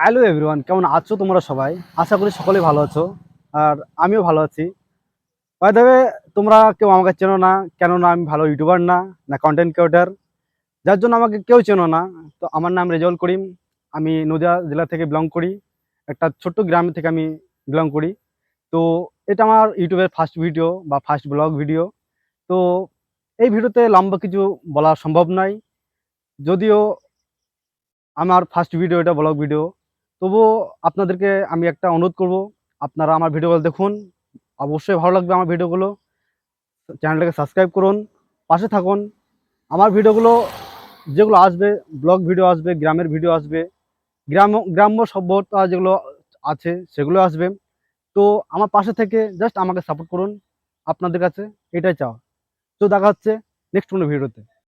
Hello everyone, কেমন আছো তোমরা সবাই? আশা করি সকলেই ভালো আছো। আর আমিও ভালো আছি। বাই দ্য ওয়ে, তোমরা কেউ আমাকে চেনো না, কেননা আমি ভালো ইউটিউবার না, না কন্টেন্ট ক্রিয়েটর, যার জন্য আমাকে কেউ চেনো না। তো আমার নাম রেজাউল করিম। আমি নদিয়া জেলা থেকে বিলং করি। একটা ছোট্ট গ্রাম থেকে আমি বিলং করি। তো এটা আমার ইউটিউবের ফার্স্ট ভিডিও বা ফার্স্ট ব্লগ ভিডিও। তো এই ভিডিওতে লম্বা কিছু বলা সম্ভব নয়, যদিও আমার ফার্স্ট ভিডিও, এটা ব্লগ ভিডিও। তবুও আপনাদেরকে আমি একটা অনুরোধ করব, আপনারা আমার ভিডিওগুলো দেখুন। অবশ্যই ভালো লাগবে আমার ভিডিওগুলো। চ্যানেলটাকে সাবস্ক্রাইব করুন, পাশে থাকুন। আমার ভিডিওগুলো যেগুলো আসবে, ব্লগ ভিডিও আসবে, গ্রামের ভিডিও আসবে, গ্রাম্য সভ্যতা যেগুলো আছে সেগুলো আসবে। তো আমার পাশে থেকে জাস্ট আমাকে সাপোর্ট করুন, আপনাদের কাছে এটাই চাওয়া। তো দেখা হচ্ছে নেক্সট কোনো ভিডিওতে।